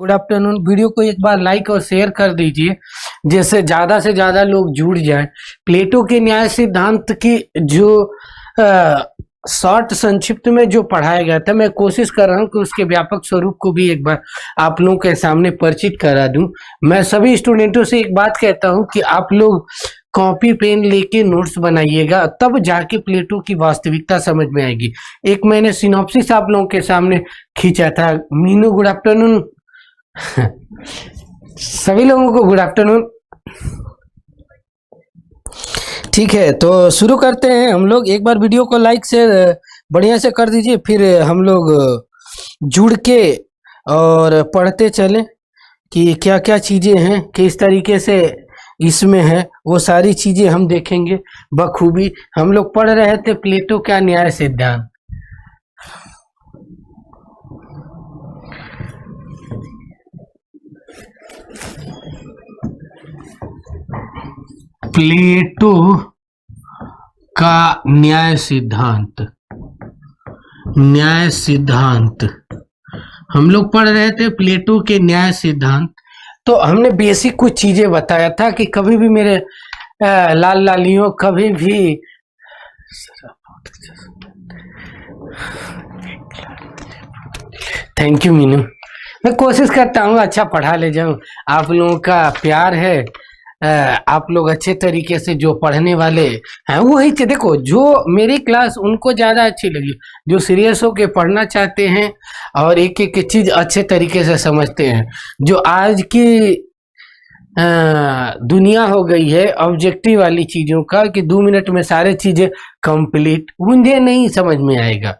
Good afternoon. Video को एक बार like और शेयर कर दीजिए, जैसे ज़्यादा से ज़्यादा लोग जुड़ जाएं। प्लेटो के न्याय सिद्धांत की जो शॉर्ट संक्षिप्त में जो पढ़ाया गया था, मैं कोशिश कर रहा हूं कि उसके व्यापक स्वरूप को भी एक बार आप लोगों के सामने परिचित करा दूं। मैं सभी स्टूडेंटों से एक बात कहता हूं कि आप लोग कॉपी पेन लेके नोट्स बनाइएगा, तब जाके प्लेटो की वास्तविकता समझ में आएगी। एक मैंने सिनॉप्सिस आप लोगों के सामने खींचा था। Meenu good afternoon. सभी लोगों को गुड आफ्टरनून। ठीक है, तो शुरू करते हैं हम लोग। एक बार वीडियो को लाइक से बढ़िया से कर दीजिए, फिर हम लोग जुड़ के और पढ़ते चलें कि क्या क्या चीज़ें हैं, किस तरीके से इसमें है, वो सारी चीज़ें हम देखेंगे बखूबी। हम लोग पढ़ रहे थे प्लेटो का न्याय सिद्धांत। प्लेटो का न्याय सिद्धांत, न्याय सिद्धांत हम लोग पढ़ रहे थे प्लेटो के न्याय सिद्धांत। तो हमने बेसिक कुछ चीजें बताया था कि कभी भी मेरे लाल लालियों, कभी भी थैंक यू मीनू। मैं कोशिश करता हूँ अच्छा पढ़ा ले जाऊँ, आप लोगों का प्यार है। आप लोग अच्छे तरीके से जो पढ़ने वाले हैं वही देखो, जो मेरी क्लास उनको ज़्यादा अच्छी लगी, जो सीरियस होके पढ़ना चाहते हैं और एक एक चीज़ अच्छे तरीके से समझते हैं। जो आज की दुनिया हो गई है ऑब्जेक्टिव वाली चीज़ों का कि 2 मिनट में सारे चीज़ें कंप्लीट, उन्हें नहीं समझ में आएगा।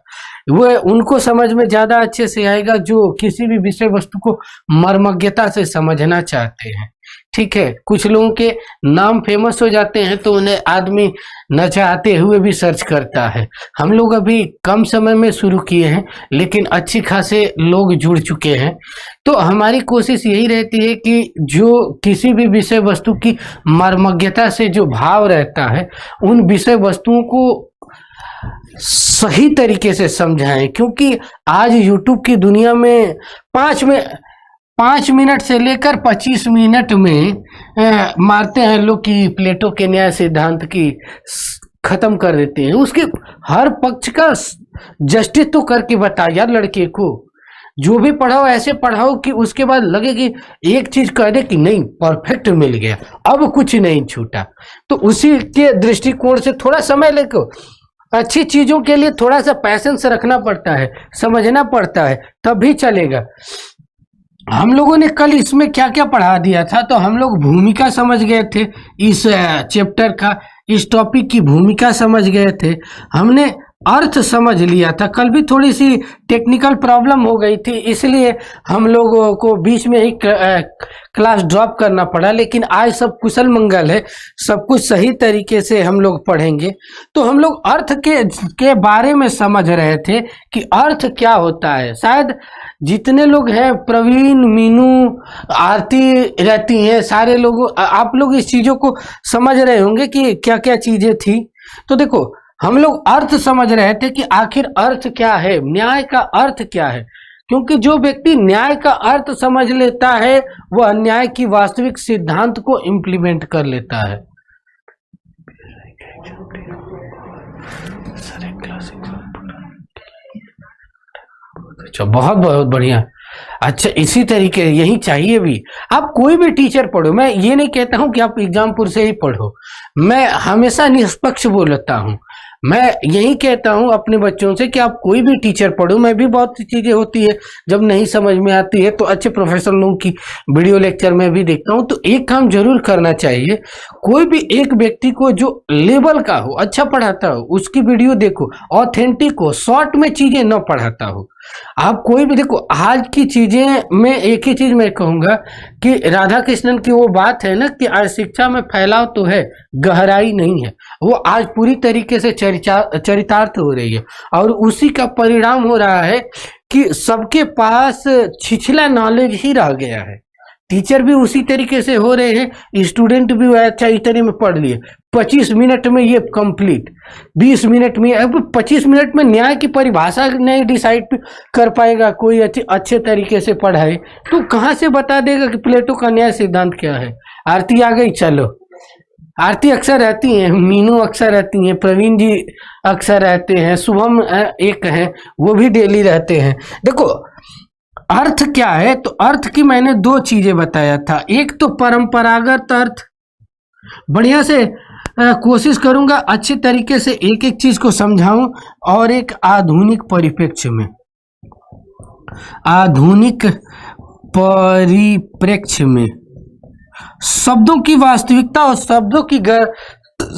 वो उनको समझ में ज़्यादा अच्छे से आएगा जो किसी भी विषय वस्तु को मर्मज्ञता से समझना चाहते हैं। ठीक है, कुछ लोगों के नाम फेमस हो जाते हैं तो उन्हें आदमी न चाहते हुए भी सर्च करता है। हम लोग अभी कम समय में शुरू किए हैं, लेकिन अच्छी खासे लोग जुड़ चुके हैं। तो हमारी कोशिश यही रहती है कि जो किसी भी विषय वस्तु की मर्मज्ञता से जो भाव रहता है, उन विषय वस्तुओं को सही तरीके से समझाएं। क्योंकि आज यूट्यूब की दुनिया में 5 मिनट से लेकर 25 मिनट में मारते हैं लोग कि प्लेटो के न्याय सिद्धांत की खत्म कर देते हैं। उसके हर पक्ष का जस्टिस तो करके बता यार। लड़के को जो भी पढ़ाओ ऐसे पढ़ाओ कि उसके बाद लगे कि एक चीज कह दे कि नहीं परफेक्ट मिल गया, अब कुछ नहीं छूटा। तो उसी के दृष्टिकोण से थोड़ा समय लेकर अच्छी चीजों के लिए थोड़ा सा पैसेंस रखना पड़ता है, समझना पड़ता है, तभी चलेगा। हम लोगों ने कल इसमें क्या क्या पढ़ा दिया था, तो हम लोग भूमिका समझ गए थे, इस चैप्टर का, इस टॉपिक की भूमिका समझ गए थे। हमने अर्थ समझ लिया था। कल भी थोड़ी सी टेक्निकल प्रॉब्लम हो गई थी, इसलिए हम लोगों को बीच में ही क्लास ड्रॉप करना पड़ा। लेकिन आज सब कुशल मंगल है, सब कुछ सही तरीके से हम लोग पढ़ेंगे। तो हम लोग अर्थ के बारे में समझ रहे थे कि अर्थ क्या होता है। शायद जितने लोग हैं, प्रवीण, मीनू, आरती रहती हैं, सारे लोग, आप लोग इस चीज़ों को समझ रहे होंगे कि क्या क्या चीज़ें थी। तो देखो, हम लोग अर्थ समझ रहे थे कि आखिर अर्थ क्या है, न्याय का अर्थ क्या है। क्योंकि जो व्यक्ति न्याय का अर्थ समझ लेता है वह न्याय की वास्तविक सिद्धांत को इम्प्लीमेंट कर लेता है। अच्छा, बहुत बहुत बढ़िया। अच्छा, इसी तरीके यही चाहिए भी। आप कोई भी टीचर पढ़ो, मैं ये नहीं कहता हूं कि आप एग्जामपुर से ही पढ़ो, मैं हमेशा निष्पक्ष बोलता हूं। मैं यही कहता हूं अपने बच्चों से कि आप कोई भी टीचर पढ़ो। मैं भी बहुत सी चीजें होती है जब नहीं समझ में आती है तो अच्छे प्रोफेसर लोगों की वीडियो लेक्चर में भी देखता हूं। तो एक काम जरूर करना चाहिए, कोई भी एक व्यक्ति को जो लेवल का हो, अच्छा पढ़ाता हो, उसकी वीडियो देखो, ऑथेंटिक हो, शॉर्ट में चीजें न पढ़ाता हो। आप कोई भी देखो, आज की चीजें में एक ही चीज मैं कहूंगा कि राधा कृष्णन की वो बात है ना कि आज शिक्षा में फैलाव तो है, गहराई नहीं है। वो आज पूरी तरीके से चरितार्थ हो रही है और उसी का परिणाम हो रहा है कि सबके पास छिछला नॉलेज ही रह गया है। टीचर भी उसी तरीके से हो रहे हैं, स्टूडेंट भी अच्छा इस तरह में पढ़ लिए, 25 मिनट में ये कंप्लीट, 20 मिनट में, अब 25 मिनट में न्याय की परिभाषा नहीं डिसाइड कर पाएगा कोई अच्छे तरीके से पढ़ाए तो कहाँ से बता देगा कि प्लेटो का न्याय सिद्धांत क्या है। आरती आ गई, चलो। आरती अक्सर रहती हैं, मीनू अक्सर रहती हैं, प्रवीण जी अक्सर रहते हैं, शुभम एक हैं, वो भी डेली रहते हैं। देखो अर्थ क्या है, तो अर्थ की मैंने दो चीजें बताया था। एक तो परंपरागत अर्थ, बढ़िया से कोशिश करूंगा अच्छे तरीके से एक एक चीज को समझाऊं, और एक आधुनिक परिप्रेक्ष्य में, आधुनिक परिप्रेक्ष्य में शब्दों की वास्तविकता और शब्दों की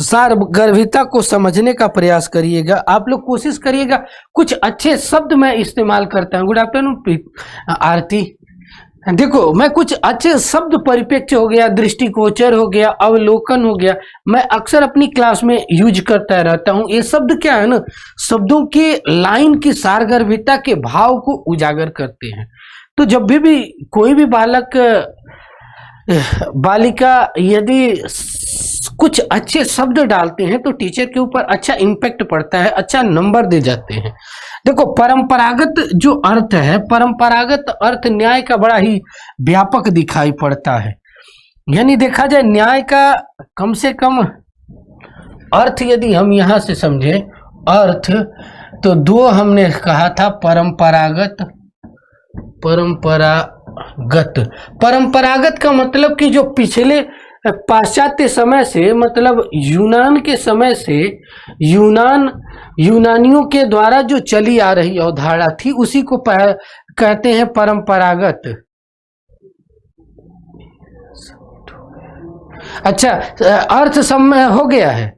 सारगर्भिता को समझने का प्रयास करिएगा। आप लोग कोशिश करिएगा, कुछ अच्छे शब्द मैं इस्तेमाल करता हूँ। गुड आफ्टरनून आरती। देखो मैं कुछ अच्छे शब्द, परिप्रेक्ष्य हो गया, दृष्टिगोचर हो गया, अवलोकन हो गया, मैं अक्सर अपनी क्लास में यूज करता रहता हूँ। ये शब्द क्या है ना, शब्दों के लाइन की सारगर्भिता के भाव को उजागर करते हैं। तो जब भी कोई भी बालक बालिका यदि कुछ अच्छे शब्द डालते हैं तो टीचर के ऊपर अच्छा इम्पैक्ट पड़ता है, अच्छा नंबर दे जाते हैं। देखो परंपरागत जो अर्थ है, परंपरागत अर्थ न्याय का बड़ा ही व्यापक दिखाई पड़ता है। यानी देखा जाए न्याय का कम से कम अर्थ यदि हम यहां से समझे अर्थ, तो दो हमने कहा था, परंपरागत का मतलब कि जो पिछले पाश्चात्य समय से, मतलब यूनान के समय से, यूनानियों के द्वारा जो चली आ रही अवधारणा थी उसी को कहते हैं परंपरागत। अच्छा, अर्थ समय हो गया है।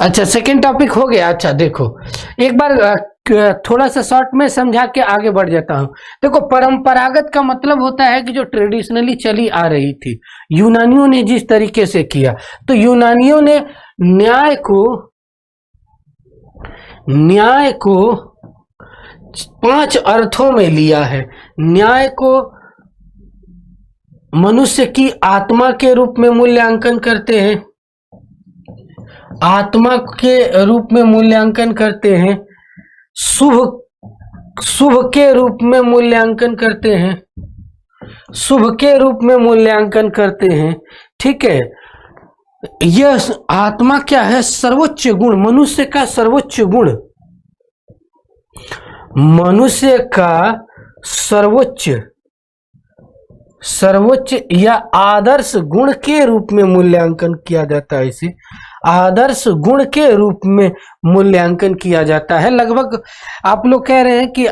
अच्छा, सेकेंड टॉपिक हो गया। अच्छा देखो एक बार थोड़ा सा शॉर्ट में समझा के आगे बढ़ जाता हूं। देखो परंपरागत का मतलब होता है कि जो ट्रेडिशनली चली आ रही थी, यूनानियों ने जिस तरीके से किया, तो यूनानियों ने न्याय को 5 अर्थों में लिया है। न्याय को मनुष्य की आत्मा के रूप में मूल्यांकन करते हैं, आत्मा के रूप में मूल्यांकन करते हैं, शुभ के रूप में मूल्यांकन करते हैं, शुभ के रूप में मूल्यांकन करते हैं। ठीक है, यह आत्मा क्या है, सर्वोच्च गुण, मनुष्य का सर्वोच्च गुण, मनुष्य का सर्वोच्च या आदर्श गुण के रूप में मूल्यांकन किया जाता है। इसे आदर्श गुण के रूप में मूल्यांकन किया जाता है। लगभग आप लोग कह रहे हैं कि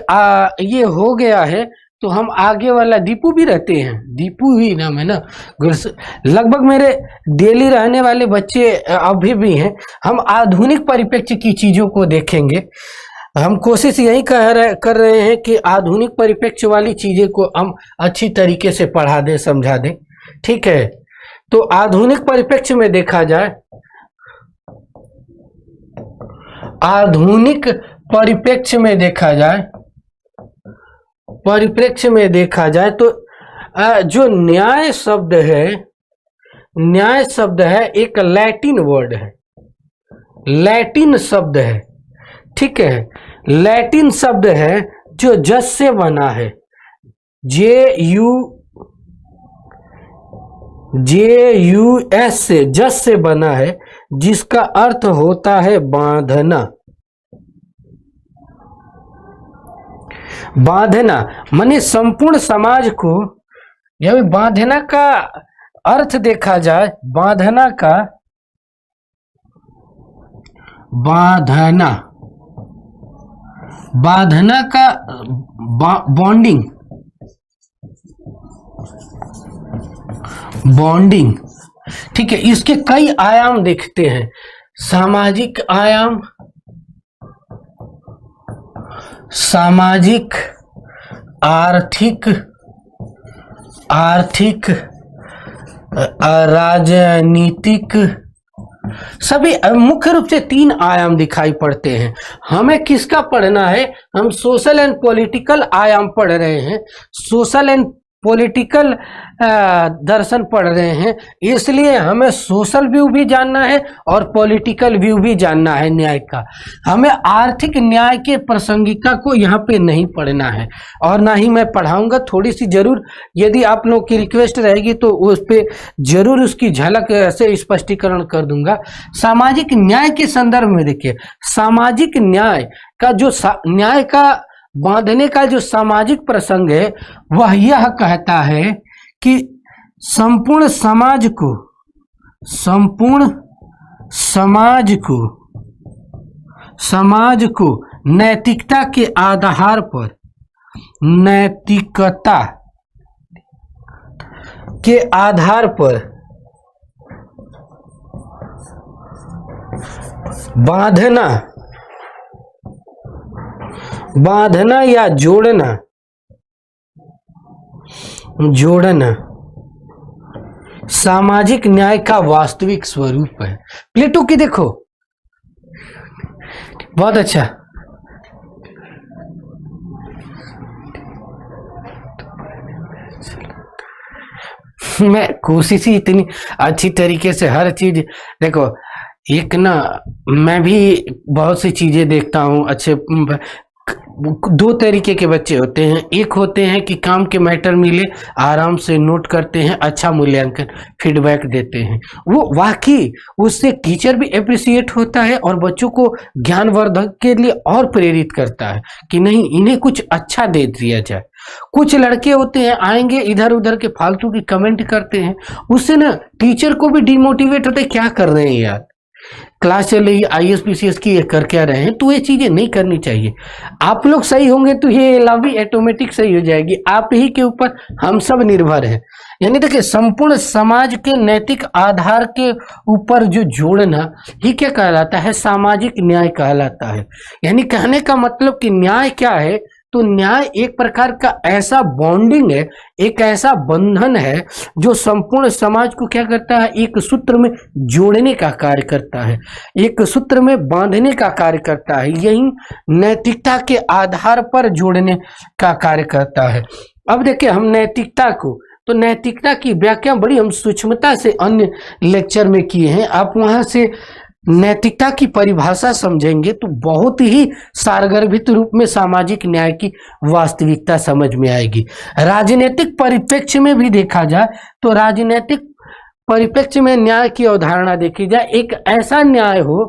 ये हो गया है, तो हम आगे वाला दीपू भी रहते हैं, दीपू ही नाम है ना, लगभग मेरे डेली रहने वाले बच्चे अभी भी हैं। हम आधुनिक परिप्रेक्ष्य की चीजों को देखेंगे। हम कोशिश यही कर रहे हैं कि आधुनिक परिप्रेक्ष्य वाली चीजें को हम अच्छी तरीके से पढ़ा दें, समझा दें। ठीक है, तो आधुनिक परिप्रेक्ष्य में देखा जाए, आधुनिक परिप्रेक्ष्य में देखा जाए तो जो न्याय शब्द है एक लैटिन वर्ड है, लैटिन शब्द है। ठीक है, लैटिन शब्द है जो जस से बना है, JUS से, जस से बना है, जिसका अर्थ होता है बांधना। बांधना माने संपूर्ण समाज को, यह बांधना का अर्थ देखा जाए, बांधना का बॉन्डिंग। ठीक है, इसके कई आयाम देखते हैं, सामाजिक आयाम, सामाजिक, आर्थिक, राजनीतिक, सभी मुख्य रूप से 3 आयाम दिखाई पड़ते हैं। हमें किसका पढ़ना है, हम सोशल एंड पॉलिटिकल आयाम पढ़ रहे हैं। सोशल एंड पॉलिटिकल दर्शन पढ़ रहे हैं, इसलिए हमें सोशल व्यू भी जानना है और पॉलिटिकल व्यू भी जानना है न्याय का। हमें आर्थिक न्याय के प्रासंगिकता को यहाँ पे नहीं पढ़ना है और ना ही मैं पढ़ाऊंगा। थोड़ी सी जरूर यदि आप लोग की रिक्वेस्ट रहेगी तो उस पे जरूर उसकी झलक से स्पष्टीकरण कर दूंगा। सामाजिक न्याय के संदर्भ में देखिए, सामाजिक न्याय का जो न्याय का बांधने का जो सामाजिक प्रसंग है वह यह कहता है कि संपूर्ण समाज को नैतिकता के आधार पर बांधना या जोड़ना सामाजिक न्याय का वास्तविक स्वरूप है। प्लेटो की देखो, बहुत अच्छा। मैं कोशिश ही इतनी अच्छी तरीके से हर चीज देखो, एक ना मैं भी बहुत सी चीजें देखता हूँ। अच्छे दो तरीके के बच्चे होते हैं, एक होते हैं कि काम के मैटर मिले आराम से नोट करते हैं, अच्छा मूल्यांकन फीडबैक देते हैं, वो वाकई उससे टीचर भी अप्रिशिएट होता है और बच्चों को ज्ञानवर्धक के लिए और प्रेरित करता है कि नहीं इन्हें कुछ अच्छा दे दिया जाए। कुछ लड़के होते हैं आएंगे इधर उधर के फालतू की कमेंट करते हैं, उससे ना टीचर को भी डिमोटिवेट होते, क्या कर रहे हैं यार, क्लास चल रही है IAS PCS की, ये कर क्या रहे हैं। तो ये चीजें नहीं करनी चाहिए। आप लोग सही होंगे तो ये लव भी ऑटोमेटिक सही हो जाएगी। आप ही के ऊपर हम सब निर्भर है। यानी देखिए संपूर्ण समाज के नैतिक आधार के ऊपर जो जोड़ना ये क्या कहलाता है, सामाजिक न्याय कहलाता है। यानी कहने का मतलब कि न्याय क्या है, तो न्याय एक प्रकार का ऐसा बॉन्डिंग है, एक ऐसा बंधन है जो संपूर्ण समाज को क्या करता है, एक सूत्र में जोड़ने का कार्य करता है, एक सूत्र में बांधने का कार्य करता है। यही नैतिकता के आधार पर जोड़ने का कार्य करता है। अब देखिए हम नैतिकता को, तो नैतिकता की व्याख्या बड़ी हम सूक्ष्मता से अन्य लेक्चर में किए हैं। आप वहां से नैतिकता की परिभाषा समझेंगे तो बहुत ही सारगर्भित रूप में सामाजिक न्याय की वास्तविकता समझ में आएगी। राजनीतिक परिप्रेक्ष्य में भी देखा जाए तो राजनीतिक परिप्रेक्ष्य में न्याय की अवधारणा देखी जाए, एक ऐसा न्याय हो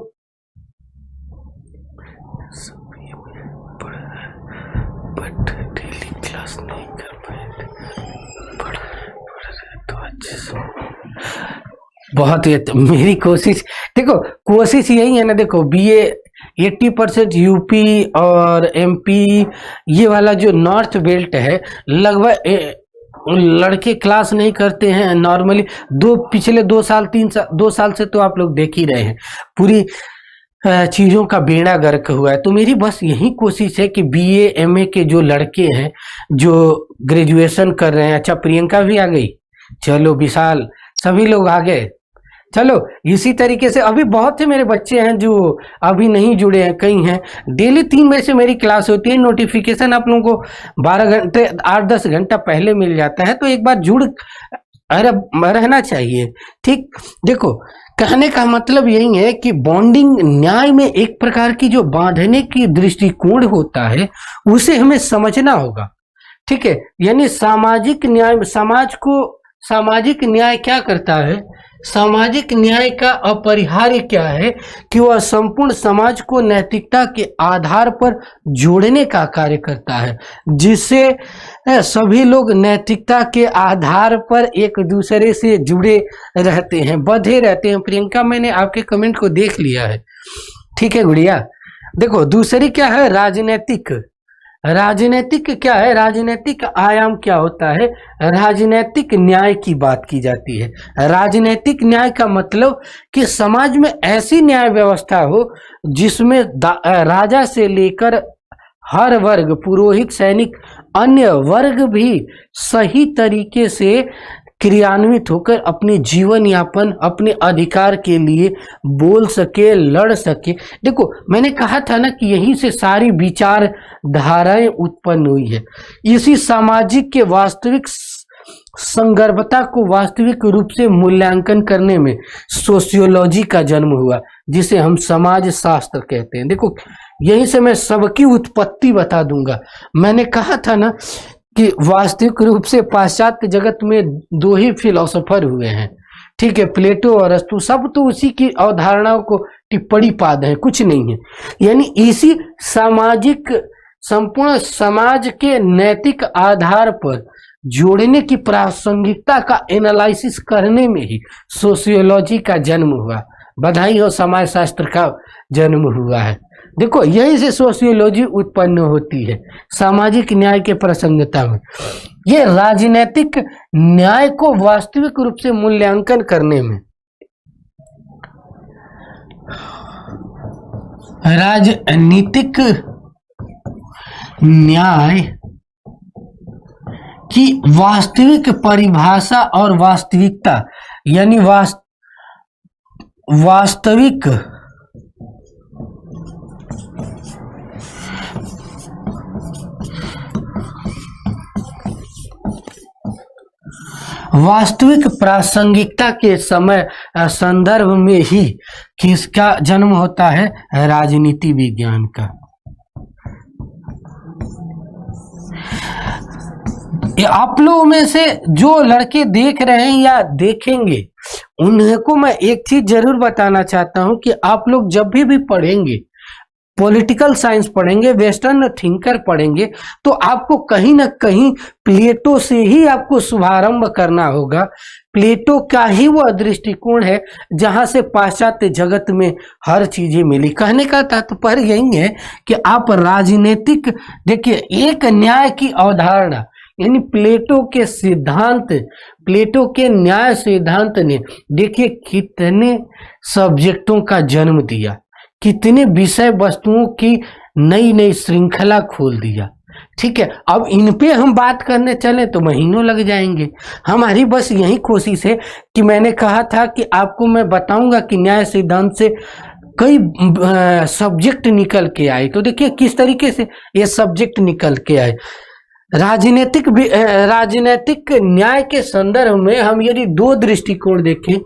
क्लास नहीं कर बहुत ही मेरी कोशिश, देखो कोशिश यही है ना, देखो BA 80% UP और MP ये वाला जो नॉर्थ बेल्ट है, लगभग लड़के क्लास नहीं करते हैं नॉर्मली। पिछले 2 साल से तो आप लोग देख ही रहे हैं, पूरी चीजों का बेड़ा गर्क हुआ है। तो मेरी बस यही कोशिश है कि BA MA के जो लड़के हैं जो ग्रेजुएशन कर रहे हैं, अच्छा प्रियंका भी आ गई, चलो विशाल, सभी लोग आ गए, चलो इसी तरीके से। अभी बहुत से मेरे बच्चे हैं जो अभी नहीं जुड़े हैं, कई हैं। डेली 3 बजे से मेरी क्लास होती है, नोटिफिकेशन आप लोगों को 12 घंटे 8-10 घंटा पहले मिल जाता है, तो एक बार जुड़ रहना चाहिए। ठीक, देखो कहने का मतलब यही है कि बॉन्डिंग न्याय में एक प्रकार की जो बांधने की दृष्टिकोण होता है उसे हमें समझना होगा। ठीक है, यानी सामाजिक न्याय, सामाजिक न्याय क्या करता है, सामाजिक न्याय का अपरिहार्य क्या है कि वह संपूर्ण समाज को नैतिकता के आधार पर जोड़ने का कार्य करता है, जिससे सभी लोग नैतिकता के आधार पर एक दूसरे से जुड़े रहते हैं, बंधे रहते हैं। प्रियंका, मैंने आपके कमेंट को देख लिया है। ठीक है गुड़िया, देखो दूसरी क्या है, राजनीतिक। राजनीतिक क्या है, राजनीतिक आयाम क्या होता है, राजनीतिक न्याय की बात की जाती है। राजनीतिक न्याय का मतलब कि समाज में ऐसी न्याय व्यवस्था हो जिसमें राजा से लेकर हर वर्ग, पुरोहित, सैनिक, अन्य वर्ग भी सही तरीके से क्रियान्वित होकर अपने जीवन यापन, अपने अधिकार के लिए बोल सके, लड़ सके। देखो मैंने कहा था ना कि यहीं से सारी विचार धाराएं उत्पन्न हुई है। इसी सामाजिक के वास्तविक संदर्भता को वास्तविक रूप से मूल्यांकन करने में सोशियोलॉजी का जन्म हुआ, जिसे हम समाज शास्त्र कहते हैं। देखो यहीं से मैं सबकी उत्पत्ति बता दूंगा। मैंने कहा था ना कि वास्तविक रूप से पाश्चात्य जगत में दो ही फिलोसोफर हुए हैं, ठीक है, प्लेटो और अरस्तु। सब तो उसी की अवधारणाओं को टिप्पणी पाद है, कुछ नहीं है। यानी इसी सामाजिक संपूर्ण समाज के नैतिक आधार पर जोड़ने की प्रासंगिकता का एनालिसिस करने में ही सोशियोलॉजी का जन्म हुआ। बधाई हो, समाज शास्त्र का जन्म हुआ है। देखो यहीं से सोशियोलॉजी उत्पन्न होती है, सामाजिक न्याय के प्रसंगता में। ये राजनीतिक न्याय को वास्तविक रूप से मूल्यांकन करने में, राजनीतिक न्याय की वास्तविक परिभाषा और वास्तविकता, यानी वास्तविक प्रासंगिकता के समय संदर्भ में ही किसका जन्म होता है? राजनीति विज्ञान का। आप लोगों में से जो लड़के देख रहे हैं या देखेंगे, उन्हें को मैं एक चीज जरूर बताना चाहता हूं कि आप लोग जब भी पढ़ेंगे, पॉलिटिकल साइंस पढ़ेंगे, वेस्टर्न थिंकर पढ़ेंगे, तो आपको कहीं ना कहीं प्लेटो से ही आपको शुभारंभ करना होगा। प्लेटो का ही वह दृष्टिकोण है जहां से पाश्चात्य जगत में हर चीजें मिली। कहने का तात्पर्य यही है कि आप राजनीतिक, देखिए एक न्याय की अवधारणा, यानी प्लेटो के सिद्धांत, प्लेटो के न्याय सिद्धांत ने देखिए कितने सब्जेक्टों का जन्म दिया, कितने विषय वस्तुओं की नई नई श्रृंखला खोल दिया। ठीक है, अब इन पे हम बात करने चले तो महीनों लग जाएंगे। हमारी बस यही कोशिश है कि मैंने कहा था कि आपको मैं बताऊंगा कि न्याय सिद्धांत से कई सब्जेक्ट निकल के आए। तो देखिए किस तरीके से ये सब्जेक्ट निकल के आए। राजनीतिक न्याय के संदर्भ में हम यदि दो दृष्टिकोण देखें,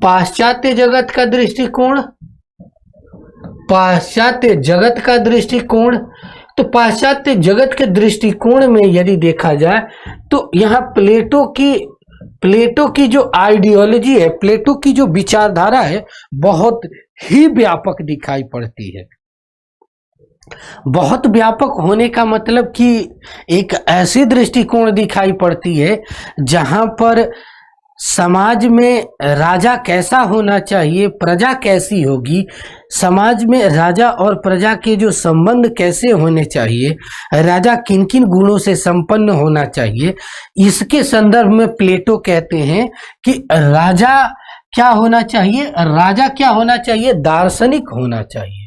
पाश्चात्य जगत का दृष्टिकोण, पाश्चात्य जगत का दृष्टिकोण, तो पाश्चात्य जगत के दृष्टिकोण में यदि देखा जाए तो यहाँ प्लेटो की जो आइडियोलॉजी है, प्लेटो की जो विचारधारा है, बहुत ही व्यापक दिखाई पड़ती है। बहुत व्यापक होने का मतलब कि एक ऐसी दृष्टिकोण दिखाई पड़ती है जहां पर समाज में राजा कैसा होना चाहिए, प्रजा कैसी होगी, समाज में राजा और प्रजा के जो संबंध कैसे होने चाहिए, राजा किन किन गुणों से संपन्न होना चाहिए, इसके संदर्भ में प्लेटो कहते हैं कि राजा क्या होना चाहिए? राजा क्या होना चाहिए? दार्शनिक होना चाहिए।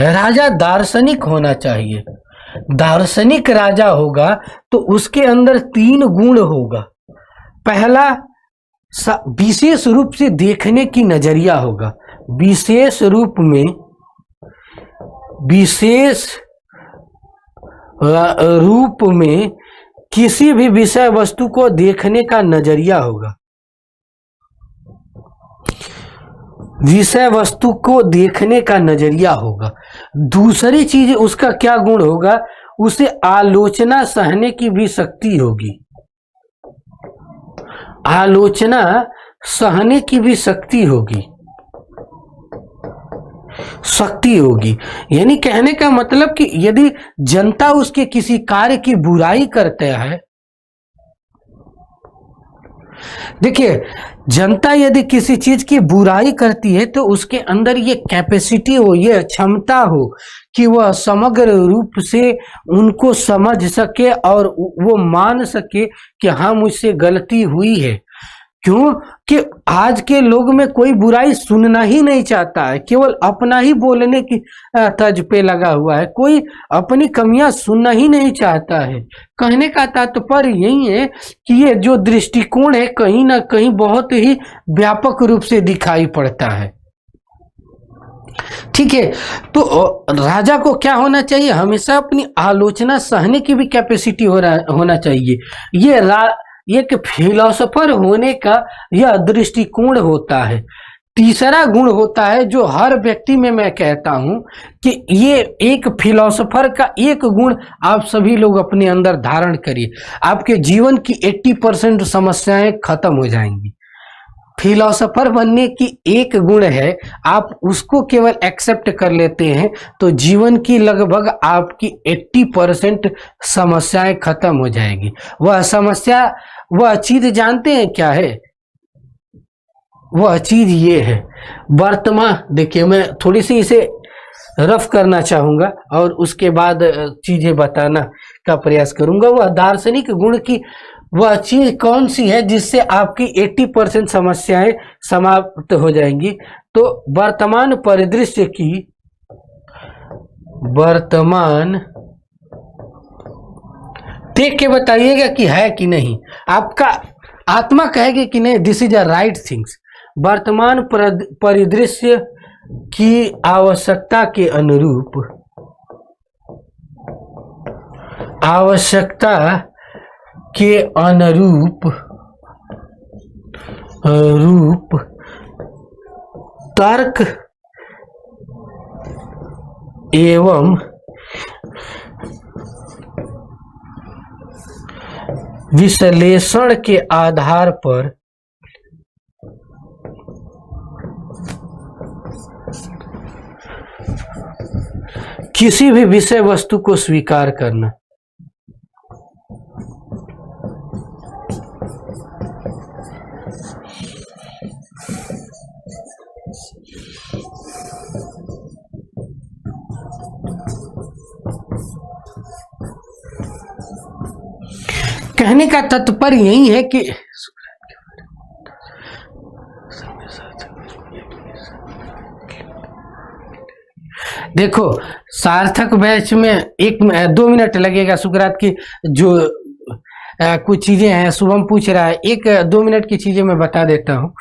राजा दार्शनिक होना चाहिए। दार्शनिक राजा होगा तो उसके अंदर तीन गुण होगा। पहला, विशेष रूप से देखने की नजरिया होगा। विशेष रूप में किसी भी विषय वस्तु को देखने का नजरिया होगा। विषय वस्तु को देखने का नजरिया होगा। दूसरी चीज उसका क्या गुण होगा? उसे आलोचना सहने की भी शक्ति होगी। आलोचना सहने की भी शक्ति होगी। यानी कहने का मतलब कि यदि जनता उसके किसी कार्य की बुराई करता है, देखिए जनता यदि किसी चीज की बुराई करती है तो उसके अंदर ये कैपेसिटी हो, ये क्षमता हो कि वह समग्र रूप से उनको समझ सके और वो मान सके कि हाँ मुझसे गलती हुई है। क्यों कि आज के लोग में कोई बुराई सुनना ही नहीं चाहता है, केवल अपना ही बोलने की तर्ज पे लगा हुआ है, कोई अपनी कमियां सुनना ही नहीं चाहता है। कहने का तात्पर्य यही है कि ये जो दृष्टिकोण है कहीं ना कहीं बहुत ही व्यापक रूप से दिखाई पड़ता है। ठीक है। तो राजा को क्या होना चाहिए, हमेशा अपनी आलोचना सहने की भी कैपेसिटी होना चाहिए। ये एक फिलोसोफर होने का यह दृष्टिकोण होता है। तीसरा गुण होता है जो हर व्यक्ति में मैं कहता हूं कि ये एक फिलोसोफर का एक गुण आप सभी लोग अपने अंदर धारण करिए, आपके जीवन की 80% समस्याएं खत्म हो जाएंगी। फिलोसोफर बनने की एक गुण है, आप उसको केवल एक्सेप्ट कर लेते हैं तो जीवन की लगभग आपकी 80% समस्याएं खत्म हो जाएगी। वह समस्या, वह चीज जानते हैं क्या है? वह चीज ये है, वर्तमान, देखिए मैं थोड़ी सी इसे रफ करना चाहूंगा और उसके बाद चीजें बताना का प्रयास करूंगा। वह दार्शनिक गुण की वह चीज कौन सी है जिससे आपकी 80% समस्याएं समाप्त हो जाएंगी? तो वर्तमान परिदृश्य की, वर्तमान देख के बताइएगा कि है कि नहीं, आपका आत्मा कहेगी कि नहीं this is a right things. वर्तमान परिदृश्य की आवश्यकता के अनुरूप, आवश्यकता के अनुरूप तर्क एवं विश्लेषण के आधार पर किसी भी विषय वस्तु को स्वीकार करना। कहने का तात्पर्य यही है कि देखो, सार्थक बैच में 1-2 मिनट लगेगा। सुकरात की जो कुछ चीजें हैं, शुभम पूछ रहा है, 1-2 मिनट की चीजें मैं बता देता हूँ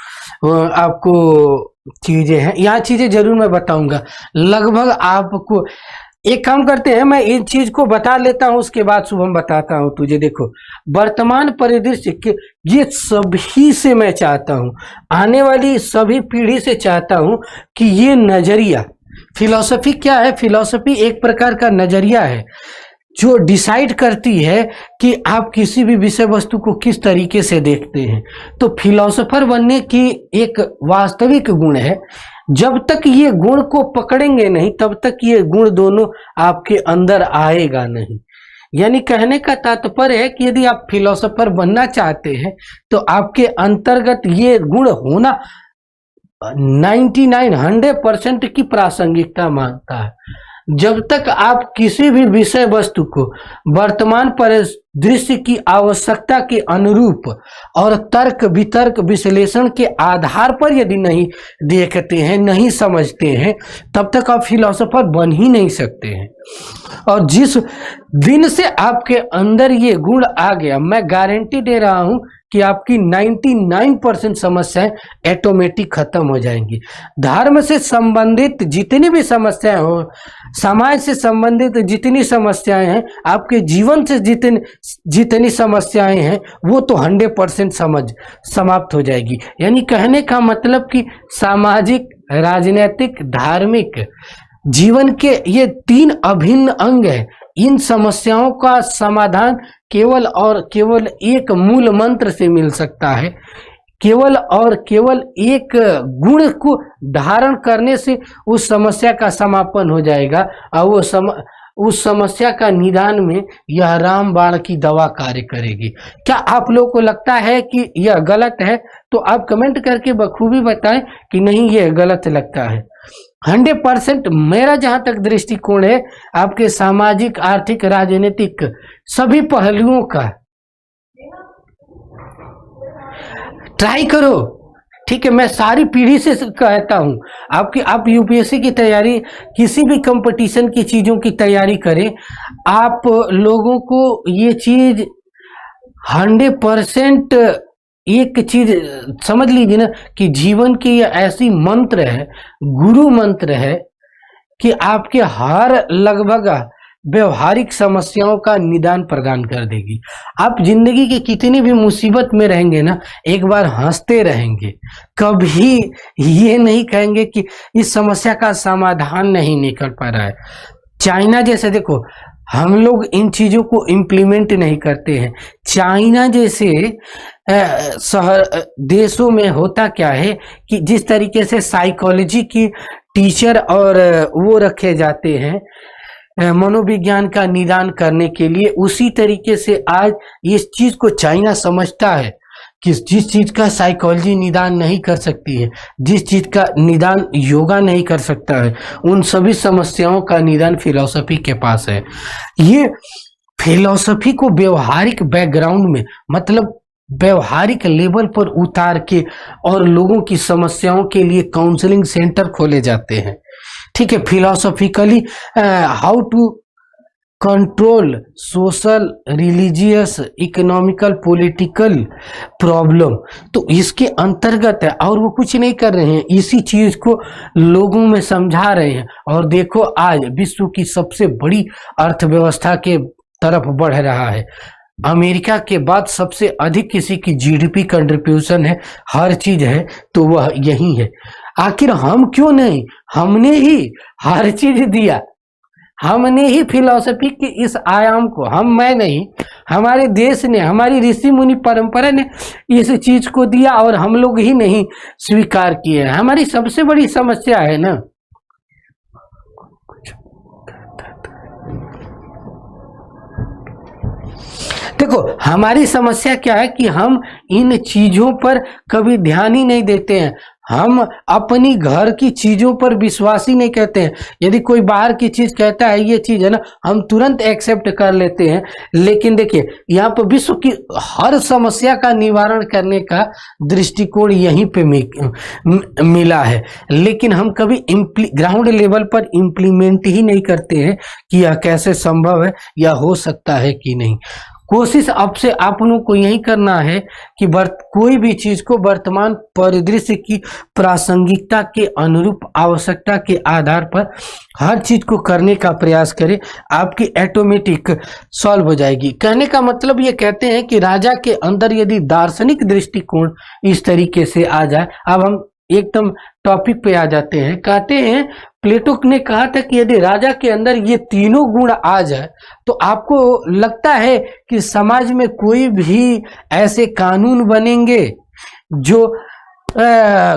आपको। चीजें हैं यहाँ, चीजें जरूर मैं बताऊंगा। लगभग आपको एक काम करते हैं, मैं इन चीज को बता लेता हूं, उसके बाद शुभम बताता हूं तुझे। देखो, वर्तमान परिदृश्य के ये सभी से मैं चाहता हूं, आने वाली सभी पीढ़ी से चाहता हूं कि ये नजरिया, फिलॉसफी क्या है? फिलॉसफी एक प्रकार का नजरिया है जो डिसाइड करती है कि आप किसी भी विषय वस्तु को किस तरीके से देखते हैं। तो फिलॉसफर बनने की एक वास्तविक गुण है, जब तक ये गुण को पकड़ेंगे नहीं तब तक ये गुण दोनों आपके अंदर आएगा नहीं। यानी कहने का तात्पर्य है कि यदि आप फिलॉसफर बनना चाहते हैं तो आपके अंतर्गत ये गुण होना 99-100% की प्रासंगिकता मांगता है। जब तक आप किसी भी विषय वस्तु को वर्तमान परिदृश्य की आवश्यकता के अनुरूप और तर्क वितर्क विश्लेषण के आधार पर यदि नहीं देखते हैं, नहीं समझते हैं, तब तक आप फिलोसोफर बन ही नहीं सकते हैं। और जिस दिन से आपके अंदर ये गुण आ गया, मैं गारंटी दे रहा हूं कि आपकी 99% समस्याएं ऑटोमेटिक खत्म हो जाएंगी। धर्म से संबंधित जितनी भी समस्याएं हो, समाज से संबंधित जितनी समस्याएं हैं, आपके जीवन से जितनी समस्याएं हैं, वो तो 100% समाप्त हो जाएगी। यानी कहने का मतलब कि सामाजिक, राजनीतिक, धार्मिक जीवन के ये 3 अभिन्न अंग हैं। इन समस्याओं का समाधान केवल और केवल एक मूल मंत्र से मिल सकता है। केवल और केवल एक गुण को धारण करने से उस समस्या का समापन हो जाएगा और उस समस्या का निदान में यह रामबाण की दवा कार्य करेगी। क्या आप लोगों को लगता है कि यह गलत है? तो आप कमेंट करके बखूबी बताएं कि नहीं यह गलत लगता है। 100% मेरा जहां तक दृष्टिकोण है, आपके सामाजिक, आर्थिक, राजनीतिक सभी पहलुओं का ट्राई करो। ठीक है, मैं सारी पीढ़ी से कहता हूं, आप यूपीएससी की तैयारी, किसी भी कंपटीशन की चीजों की तैयारी करें, आप लोगों को ये चीज 100% एक चीज समझ लीजिए ना कि जीवन की ये ऐसी मंत्र है, गुरु मंत्र है कि आपके हर लगभग व्यवहारिक समस्याओं का निदान प्रदान कर देगी। आप जिंदगी के कितनी भी मुसीबत में रहेंगे ना, एक बार हंसते रहेंगे, कभी ये नहीं कहेंगे कि इस समस्या का समाधान नहीं निकल पा रहा है। चाइना जैसे देखो, हम लोग इन चीजों को इम्प्लीमेंट नहीं करते हैं। चाइना जैसे शहर देशों में होता क्या है कि जिस तरीके से साइकोलॉजी की टीचर और वो रखे जाते हैं मनोविज्ञान का निदान करने के लिए, उसी तरीके से आज इस चीज को चाइना समझता है कि जिस चीज का साइकोलॉजी निदान नहीं कर सकती है, जिस चीज का निदान योगा नहीं कर सकता है, उन सभी समस्याओं का निदान फिलॉसफी के पास है। ये फिलॉसफी को व्यवहारिक बैकग्राउंड में, मतलब व्यवहारिक लेवल पर उतार के और लोगों की समस्याओं के लिए काउंसलिंग सेंटर खोले जाते हैं। ठीक है, philosophically how to control social, religious, economical, political problem, तो इसके अंतर्गत है। और वो कुछ नहीं कर रहे हैं, इसी चीज को लोगों में समझा रहे हैं। और देखो आज विश्व की सबसे बड़ी अर्थव्यवस्था के तरफ बढ़ रहा है। अमेरिका के बाद सबसे अधिक किसी की जीडीपी कंट्रीब्यूशन है, हर चीज है, तो वह यही है। आखिर हम क्यों नहीं? हमने ही हर चीज दिया, हमने ही फिलॉसफी के इस आयाम को, मैं नहीं, हमारे देश ने, हमारी ऋषि मुनि परंपरा ने इस चीज को दिया और हम लोग ही नहीं स्वीकार किए। हमारी सबसे बड़ी समस्या है ना। देखो हमारी समस्या क्या है कि हम इन चीजों पर कभी ध्यान ही नहीं देते हैं। हम अपनी घर की चीजों पर विश्वास ही नहीं करते हैं। यदि कोई बाहर की चीज कहता है ये चीज है ना, हम तुरंत एक्सेप्ट कर लेते हैं। लेकिन देखिए यहाँ पर विश्व की हर समस्या का निवारण करने का दृष्टिकोण यहीं पे मिला है, लेकिन हम कभी ग्राउंड लेवल पर इम्प्लीमेंट ही नहीं करते हैं कि यह कैसे संभव है या हो सकता है कि नहीं। कोशिश अब से आप लोगों को यही करना है कि कोई भी चीज को वर्तमान परिदृश्य की प्रासंगिकता के अनुरूप आवश्यकता के आधार पर हर चीज को करने का प्रयास करें, आपकी ऑटोमेटिक सॉल्व हो जाएगी। कहने का मतलब ये कहते हैं कि राजा के अंदर यदि दार्शनिक दृष्टिकोण इस तरीके से आ जाए। अब हम एकदम टॉपिक पे आ जाते हैं। कहते हैं प्लेटो ने कहा था कि यदि राजा के अंदर ये तीनों गुण आ जाए तो आपको लगता है कि समाज में कोई भी ऐसे कानून बनेंगे जो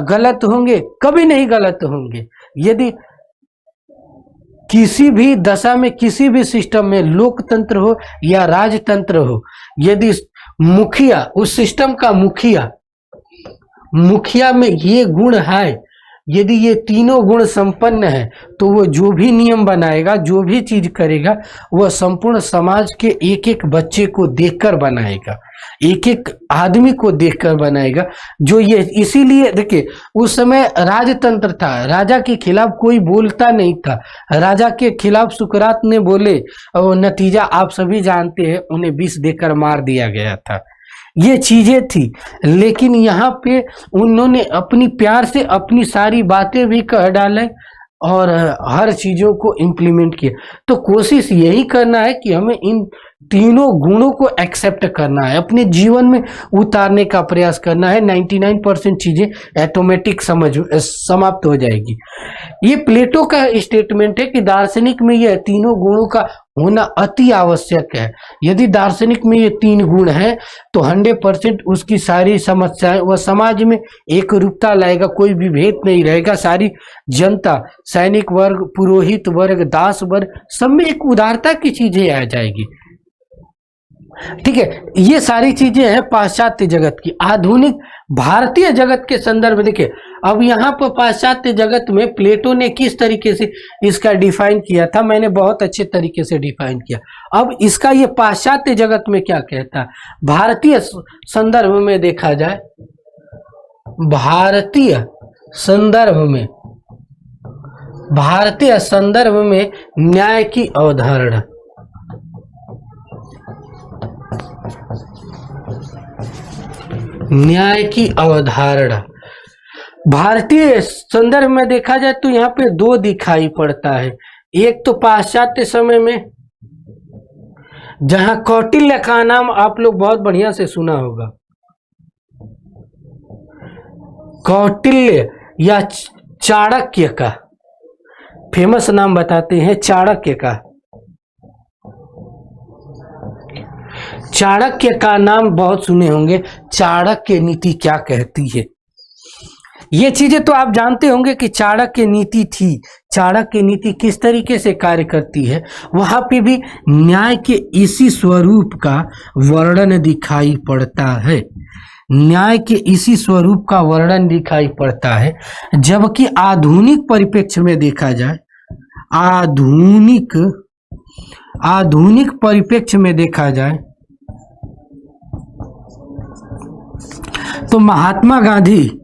गलत होंगे? कभी नहीं गलत होंगे। यदि किसी भी दशा में, किसी भी सिस्टम में, लोकतंत्र हो या राजतंत्र हो, यदि मुखिया, उस सिस्टम का मुखिया में ये गुण है, यदि ये तीनों गुण संपन्न है, तो वो जो भी नियम बनाएगा, जो भी चीज करेगा, वह संपूर्ण समाज के एक एक बच्चे को देखकर बनाएगा, एक एक आदमी को देखकर बनाएगा। जो ये इसीलिए देखिए उस समय राजतंत्र था, राजा के खिलाफ कोई बोलता नहीं था। राजा के खिलाफ सुकरात ने बोले और नतीजा आप सभी जानते हैं, उन्हें विष देकर मार दिया गया था। ये चीजें थी, लेकिन यहाँ पे उन्होंने अपनी प्यार से अपनी सारी बातें भी कह डाले और हर चीजों को इम्प्लीमेंट किया। तो कोशिश यही करना है कि हमें इन तीनों गुणों को एक्सेप्ट करना है, अपने जीवन में उतारने का प्रयास करना है। 99% चीजें ऑटोमेटिक समाप्त हो जाएगी। ये प्लेटो का स्टेटमेंट है कि दार्शनिक में ये तीनों गुणों का होना अति आवश्यक है। यदि दार्शनिक में ये तीन गुण है तो 100% उसकी सारी समस्याएं, वह समाज में एक रूपता लाएगा, कोई भी भेद नहीं रहेगा। सारी जनता, सैनिक वर्ग, पुरोहित वर्ग, दास वर्ग, सब में एक उदारता की चीजें आ जाएगी। ठीक है, ये सारी चीजें हैं पाश्चात्य जगत की। आधुनिक भारतीय जगत के संदर्भ में देखिए, अब यहाँ पर पाश्चात्य जगत में प्लेटो ने किस तरीके से इसका डिफाइन किया था, मैंने बहुत अच्छे तरीके से डिफाइन किया। अब इसका ये पाश्चात्य जगत में क्या कहता है, भारतीय संदर्भ में देखा जाए, भारतीय संदर्भ में न्याय की अवधारणा, न्याय की अवधारणा भारतीय संदर्भ में देखा जाए तो यहाँ पे दो दिखाई पड़ता है। एक तो पाश्चात्य समय में, जहां कौटिल्य का नाम आप लोग बहुत बढ़िया से सुना होगा। कौटिल्य या चाणक्य का फेमस नाम बताते हैं, चाणक्य का। चाणक्य का नाम बहुत सुने होंगे। चाणक्य नीति क्या कहती है, ये चीजें तो आप जानते होंगे कि चाणक्य नीति थी। चाणक्य नीति किस तरीके से कार्य करती है, वहां पे भी न्याय के इसी स्वरूप का वर्णन दिखाई पड़ता है। न्याय के इसी स्वरूप का वर्णन दिखाई पड़ता है। जबकि आधुनिक परिप्रेक्ष्य में देखा जाए, आधुनिक परिप्रेक्ष्य में देखा जाए तो महात्मा गांधी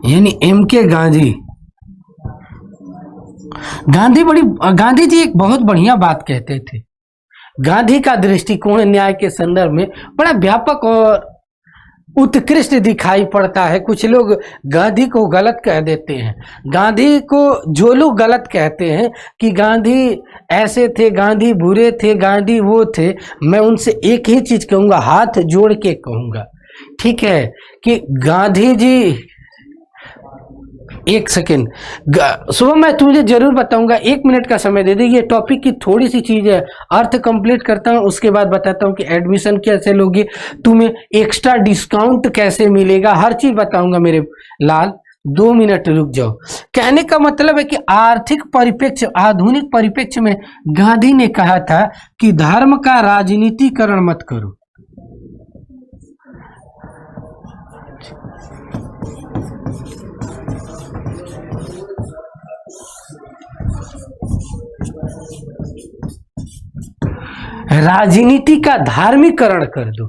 यानी एम.के. गांधी जी एक बहुत बढ़िया बात कहते थे। गांधी का दृष्टिकोण न्याय के संदर्भ में बड़ा व्यापक और उत्कृष्ट दिखाई पड़ता है। कुछ लोग गांधी को गलत कह देते हैं। गांधी को जो लोग गलत कहते हैं कि गांधी ऐसे थे, गांधी बुरे थे, गांधी वो थे, मैं उनसे एक ही चीज कहूंगा, हाथ जोड़ के कहूंगा, ठीक है, कि गांधी जी, एक सेकेंड सुबह मैं तुझे जरूर बताऊंगा, 1 मिनट का समय दे दे। ये टॉपिक की थोड़ी सी चीज है, अर्थ कंप्लीट करता हूं, उसके बाद बताता हूं कि एडमिशन कैसे लोगे, तुम्हें एक्स्ट्रा डिस्काउंट कैसे मिलेगा, हर चीज बताऊंगा मेरे लाल। 2 मिनट रुक जाओ। कहने का मतलब है कि आर्थिक परिप्रेक्ष्य, आधुनिक परिप्रेक्ष्य में गांधी ने कहा था कि धर्म का राजनीतिकरण मत करो। राजनीति का धार्मिकरण कर दो।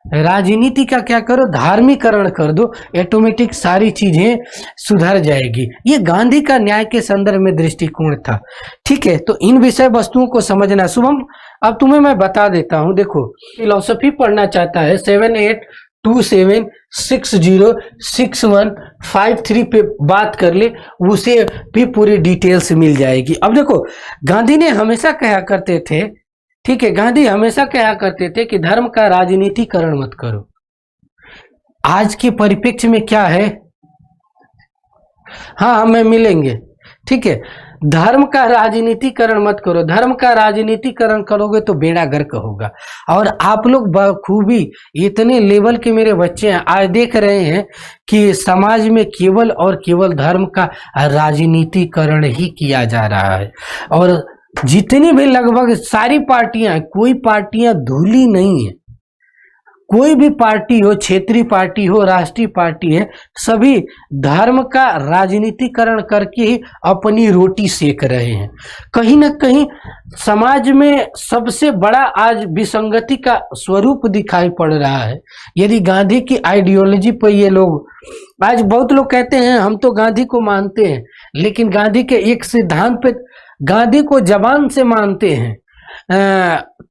राजनीति का क्या करो, धार्मिकरण कर दो, ऑटोमेटिक सारी चीजें सुधर जाएगी। ये गांधी का न्याय के संदर्भ में दृष्टिकोण था। ठीक है, तो इन विषय वस्तुओं को समझना। शुभम, अब तुम्हें मैं बता देता हूं, देखो फिलॉसफी पढ़ना चाहता है 7827606153 पे बात कर ले, उसे भी पूरी डिटेल्स मिल जाएगी। अब देखो, गांधी ने हमेशा कहा करते थे, ठीक है, गांधी हमेशा कहा करते थे कि धर्म का राजनीतिकरण मत करो। आज के परिप्रेक्ष्य में क्या है, हाँ हमें मिलेंगे, ठीक है, धर्म का राजनीतिकरण मत करो। धर्म का राजनीतिकरण करोगे तो बेड़ा गर्क होगा। और आप लोग बखूबी इतने लेवल के मेरे बच्चे हैं, आज देख रहे हैं कि समाज में केवल और केवल धर्म का राजनीतिकरण ही किया जा रहा है। और जितनी भी लगभग सारी पार्टियां, कोई पार्टियां धुली नहीं है। कोई भी पार्टी हो, क्षेत्रीय पार्टी हो, राष्ट्रीय पार्टी है, सभी धर्म का राजनीतिकरण करके ही अपनी रोटी सेक रहे हैं। कहीं ना कहीं समाज में सबसे बड़ा आज विसंगति का स्वरूप दिखाई पड़ रहा है। यदि गांधी की आइडियोलॉजी पर ये लोग, आज बहुत लोग कहते हैं हम तो गांधी को मानते हैं, लेकिन गांधी के एक सिद्धांत पे, गांधी को जबान से मानते हैं,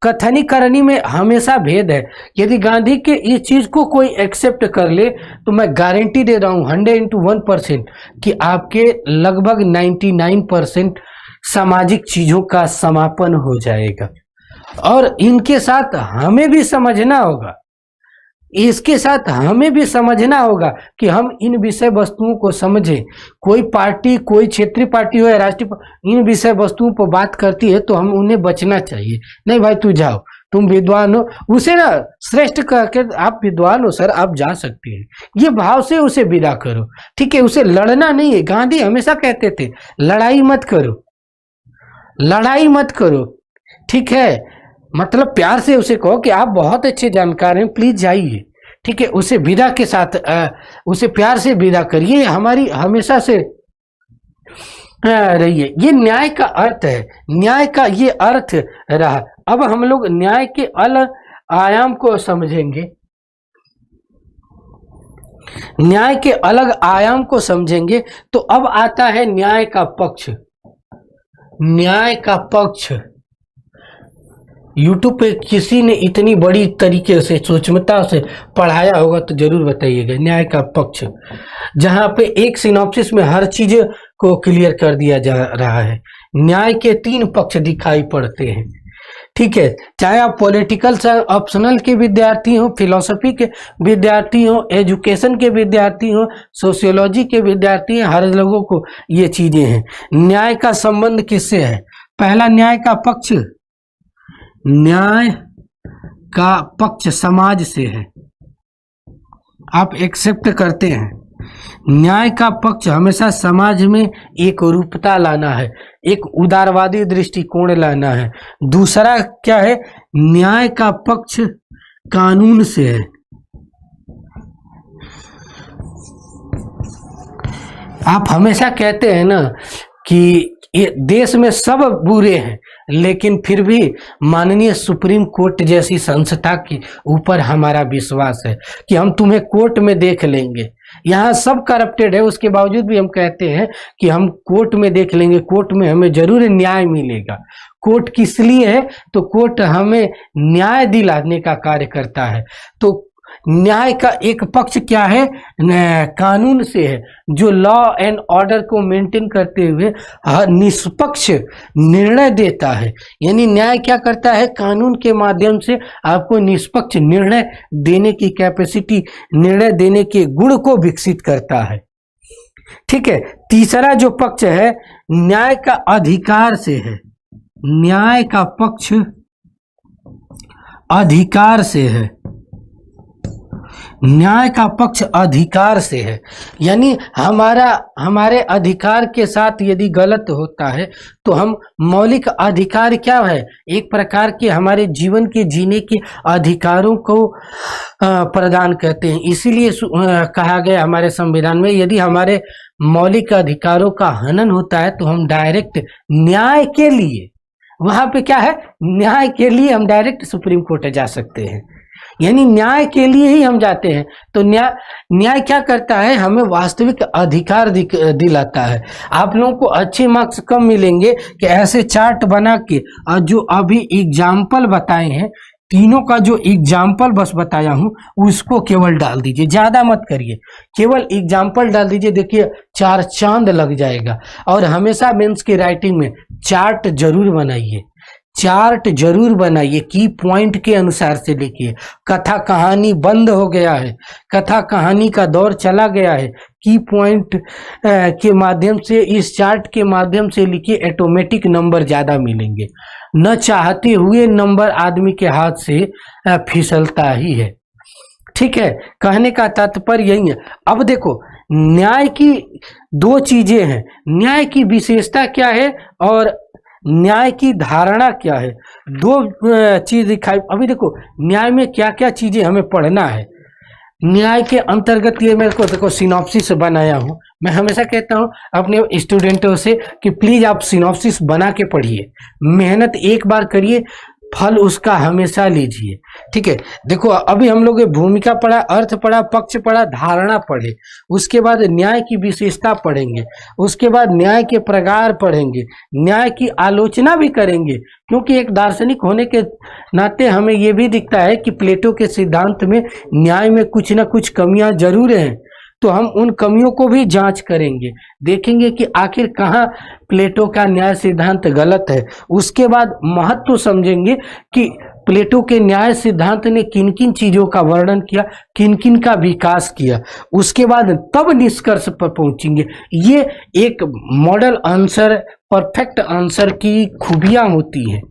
कथनी करनी में हमेशा भेद है। यदि गांधी के इस चीज को कोई एक्सेप्ट कर ले तो मैं गारंटी दे रहा हूं 100% कि आपके लगभग 99% सामाजिक चीजों का समापन हो जाएगा। और इनके साथ हमें भी समझना होगा, इसके साथ हमें भी समझना होगा कि हम इन विषय वस्तुओं को समझें। कोई पार्टी, कोई क्षेत्रीय पार्टी हो या राष्ट्रीय, इन विषय वस्तुओं पर बात करती है तो हम उन्हें बचना चाहिए। नहीं भाई तू जाओ, तुम विद्वान हो, उसे ना श्रेष्ठ करके, आप विद्वान हो सर, आप जा सकते हैं, ये भाव से उसे विदा करो। ठीक है, उसे लड़ना नहीं है। गांधी हमेशा कहते थे लड़ाई मत करो, लड़ाई मत करो, ठीक है, मतलब प्यार से उसे कहो कि आप बहुत अच्छे जानकार हैं, प्लीज जाइए। ठीक है, उसे विदा के साथ उसे प्यार से विदा करिए, हमारी हमेशा से रहिए। ये न्याय का अर्थ है, न्याय का ये अर्थ रहा। अब हम लोग न्याय के अलग आयाम को समझेंगे, न्याय के अलग आयाम को समझेंगे। तो अब आता है न्याय का पक्ष। न्याय का पक्ष यूट्यूब पे किसी ने इतनी बड़ी तरीके से सूक्ष्मता से पढ़ाया होगा तो जरूर बताइएगा। न्याय का पक्ष, जहां पे एक सिनॉप्सिस में हर चीज को क्लियर कर दिया जा रहा है। न्याय के 3 पक्ष दिखाई पड़ते हैं, ठीक है। चाहे आप पॉलिटिकल ऑप्शनल के विद्यार्थी हो, फिलोसफी के विद्यार्थी हो, एजुकेशन के विद्यार्थी हो, सोशियोलॉजी के विद्यार्थी हैं, हर लोगों को ये चीजें हैं। न्याय का संबंध किससे है? पहला, न्याय का पक्ष, न्याय का पक्ष समाज से है। आप एक्सेप्ट करते हैं, न्याय का पक्ष हमेशा समाज में एक रूपता लाना है, एक उदारवादी दृष्टिकोण लाना है। दूसरा क्या है? न्याय का पक्ष कानून से है। आप हमेशा कहते हैं ना कि ये देश में सब बुरे हैं, लेकिन फिर भी माननीय सुप्रीम कोर्ट जैसी संस्था के ऊपर हमारा विश्वास है कि हम तुम्हें कोर्ट में देख लेंगे। यहाँ सब करप्टेड है, उसके बावजूद भी हम कहते हैं कि हम कोर्ट में देख लेंगे, कोर्ट में हमें जरूर न्याय मिलेगा। कोर्ट किस लिए है? तो कोर्ट हमें न्याय दिलाने का कार्य करता है। तो न्याय का एक पक्ष क्या है? कानून से है, जो लॉ एंड ऑर्डर को मेंटेन करते हुए निष्पक्ष निर्णय देता है। यानी न्याय क्या करता है? कानून के माध्यम से आपको निष्पक्ष निर्णय देने की कैपेसिटी, निर्णय देने के गुण को विकसित करता है, ठीक है। तीसरा जो पक्ष है, न्याय का अधिकार से है। न्याय का पक्ष अधिकार से है। न्याय का पक्ष अधिकार से है, यानी हमारे अधिकार के साथ यदि गलत होता है तो हम मौलिक अधिकार क्या है? एक प्रकार के हमारे जीवन के जीने के अधिकारों को प्रदान करते हैं। इसीलिए कहा गया हमारे संविधान में, यदि हमारे मौलिक अधिकारों का हनन होता है तो हम डायरेक्ट न्याय के लिए, वहां पे क्या है? न्याय के लिए हम डायरेक्ट सुप्रीम कोर्ट जा सकते हैं, यानी न्याय के लिए ही हम जाते हैं। तो न्याय क्या करता है? हमें वास्तविक अधिकार दिलाता है। आप लोगों को अच्छे मार्क्स कम मिलेंगे कि ऐसे चार्ट बना के, और जो अभी एग्जाम्पल बताए हैं, तीनों का जो एग्जाम्पल बस बताया हूं उसको केवल डाल दीजिए, ज्यादा मत करिए, केवल एग्जाम्पल डाल दीजिए। देखिए 4 चांद लग जाएगा। और हमेशा मेंस की राइटिंग में चार्ट जरूर बनाइए, चार्ट जरूर बनाइए, की पॉइंट के अनुसार से लिखिए। कथा कहानी बंद हो गया है, कथा कहानी का दौर चला गया है, की पॉइंट के माध्यम से, इस चार्ट के माध्यम से लिखिए, ऑटोमेटिक नंबर ज्यादा मिलेंगे। न चाहते हुए नंबर आदमी के हाथ से फिसलता ही है, ठीक है। कहने का तात्पर्य यही है। अब देखो, न्याय की 2 चीजें हैं, न्याय की विशेषता क्या है और न्याय की धारणा क्या है। 2 चीज दिखाई। अभी देखो न्याय में क्या क्या चीजें हमें पढ़ना है। न्याय के अंतर्गत ये मेरे को देखो सिनॉप्सिस बनाया हूं। मैं हमेशा कहता हूं अपने स्टूडेंटों से कि प्लीज आप सिनॉप्सिस बना के पढ़िए, मेहनत एक बार करिए, फल उसका हमेशा लीजिए, ठीक है। देखो अभी हम लोग भूमिका पढ़ा, अर्थ पढ़ा, पक्ष पढ़ा, धारणा पढ़े, उसके बाद न्याय की विशेषता पढ़ेंगे, उसके बाद न्याय के प्रकार पढ़ेंगे, न्याय की आलोचना भी करेंगे, क्योंकि एक दार्शनिक होने के नाते हमें यह भी दिखता है कि प्लेटो के सिद्धांत में न्याय में कुछ ना कुछ कमियां जरूर हैं। तो हम उन कमियों को भी जांच करेंगे, देखेंगे कि आखिर कहाँ प्लेटो का न्याय सिद्धांत गलत है। उसके बाद महत्व समझेंगे कि प्लेटो के न्याय सिद्धांत ने किन किन चीजों का वर्णन किया, किन किन का विकास किया, उसके बाद तब निष्कर्ष पर पहुंचेंगे। ये एक मॉडल आंसर, परफेक्ट आंसर की खूबियां होती हैं।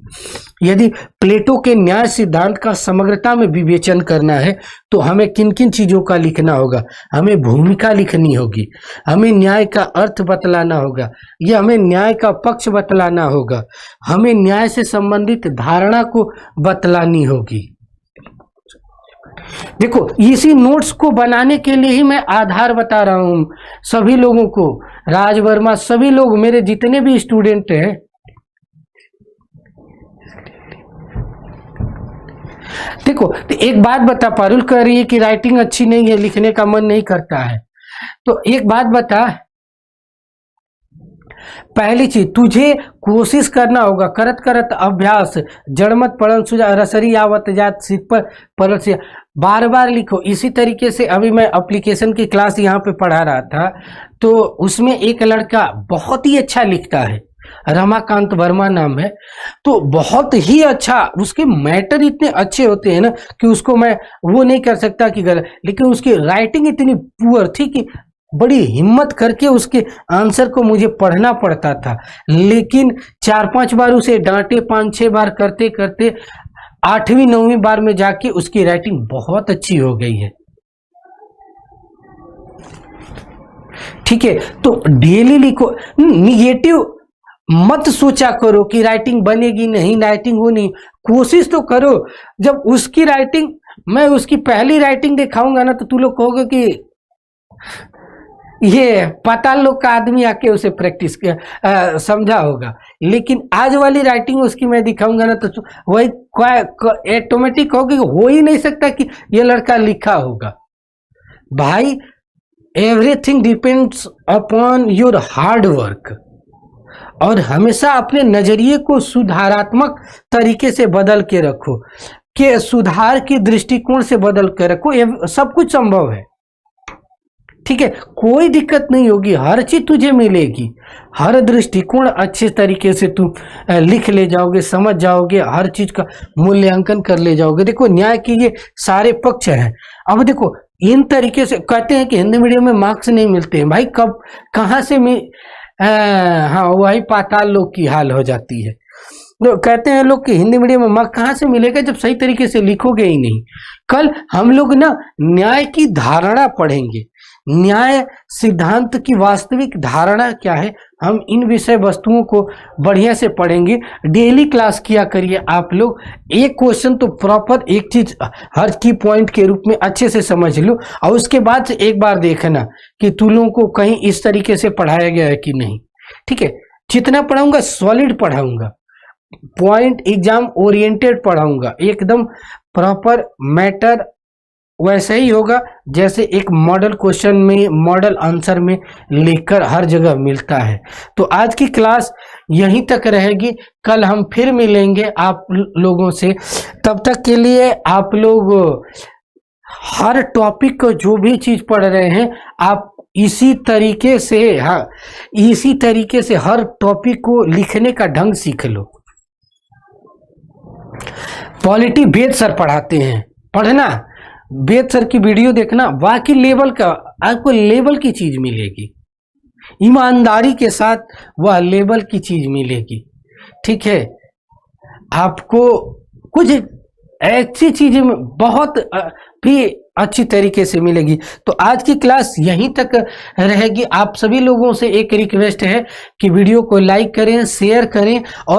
यदि प्लेटो के न्याय सिद्धांत का समग्रता में विवेचन करना है तो हमें किन किन चीजों का लिखना होगा, हमें भूमिका लिखनी होगी, हमें न्याय का अर्थ बतलाना होगा, या हमें न्याय का पक्ष बतलाना होगा, हमें न्याय से संबंधित धारणा को बतलानी होगी। देखो इसी नोट्स को बनाने के लिए ही मैं आधार बता रहा हूं सभी लोगों को, राज वर्मा, सभी लोग, मेरे जितने भी स्टूडेंट हैं। देखो तो एक बात बता, पारुल कह रही है कि राइटिंग अच्छी नहीं है, लिखने का मन नहीं करता है। तो एक बात बता, पहली चीज तुझे कोशिश करना होगा, करत करत अभ्यास, जड़मत पढ़न सुजा रसरी आवत जात सिर पर परत से, बार बार लिखो। इसी तरीके से अभी मैं एप्लीकेशन की क्लास यहाँ पे पढ़ा रहा था, तो उसमें एक लड़का बहुत ही अच्छा लिखता है, रमाकांत वर्मा नाम है, तो बहुत ही अच्छा, उसके मैटर इतने अच्छे होते हैं ना कि उसको मैं वो नहीं कर सकता कि गलत, लेकिन उसकी राइटिंग इतनी पुअर थी कि बड़ी हिम्मत करके उसके आंसर को मुझे पढ़ना पड़ता था। लेकिन 4-5 बार उसे डांटे, 5-6 बार करते करते 8वीं 9वीं बार में जाके उसकी राइटिंग बहुत अच्छी हो गई है। ठीक है, तो डेली लिखो, निगेटिव मत सोचा करो कि राइटिंग बनेगी नहीं, राइटिंग हो नहीं, कोशिश तो करो। जब उसकी राइटिंग, मैं उसकी पहली राइटिंग दिखाऊंगा ना तो तू लोग कहोगे कि ये पाताल लोक का आदमी आके उसे प्रैक्टिस समझा होगा। लेकिन आज वाली राइटिंग उसकी मैं दिखाऊंगा ना तो वही ऑटोमेटिक कहोगे, हो ही नहीं सकता कि ये लड़का लिखा होगा। भाई, everything depends upon your hard work, और हमेशा अपने नजरिए को सुधारात्मक तरीके से बदल के रखो, कि सुधार के दृष्टिकोण से बदल के रखो, सब कुछ संभव है। ठीक है, कोई दिक्कत नहीं होगी, हर चीज तुझे मिलेगी, हर दृष्टिकोण अच्छे तरीके से तू लिख ले जाओगे, समझ जाओगे, हर चीज का मूल्यांकन कर ले जाओगे। देखो, न्याय के ये सारे पक्ष हैं। अब देखो, इन तरीके से कहते हैं कि हिंदी मीडियम में मार्क्स नहीं मिलते हैं। भाई, कब कहाँ से हाँ, वही पाताल लोक की हाल हो जाती है। तो कहते हैं लोग कि हिंदी मीडियम में मार्क्स कहाँ से मिलेगा जब सही तरीके से लिखोगे ही नहीं। कल हम लोग ना न्याय की धारणा पढ़ेंगे, न्याय सिद्धांत की वास्तविक धारणा क्या है, हम इन विषय वस्तुओं को बढ़िया से पढ़ेंगे। डेली क्लास किया करिए आप लोग, एक क्वेश्चन तो प्रॉपर, एक चीज हर की पॉइंट के रूप में अच्छे से समझ लो, और उसके बाद से एक बार देखना कि तुम लोगों को कहीं इस तरीके से पढ़ाया गया है कि नहीं। ठीक है, जितना पढ़ाऊंगा सॉलिड पढ़ाऊंगा, पॉइंट एग्जाम ओरिएंटेड पढ़ाऊंगा, एकदम प्रॉपर मैटर वैसे ही होगा जैसे एक मॉडल क्वेश्चन में, मॉडल आंसर में लेकर हर जगह मिलता है। तो आज की क्लास यहीं तक रहेगी, कल हम फिर मिलेंगे आप लोगों से। तब तक के लिए आप लोग हर टॉपिक को, जो भी चीज पढ़ रहे हैं, आप इसी तरीके से, हाँ, इसी तरीके से हर टॉपिक को लिखने का ढंग सीख लो। पॉलिटी वेद सर पढ़ाते हैं, पढ़ना, वेद सर की वीडियो देखना, बाकी लेवल का आपको लेवल की चीज मिलेगी, ईमानदारी के साथ वह लेवल की चीज मिलेगी। ठीक है, आपको कुछ ऐसी चीजें बहुत भी अच्छी तरीके से मिलेगी। तो आज की क्लास यहीं तक रहेगी। आप सभी लोगों से एक रिक्वेस्ट है कि वीडियो को लाइक करें, शेयर करें, और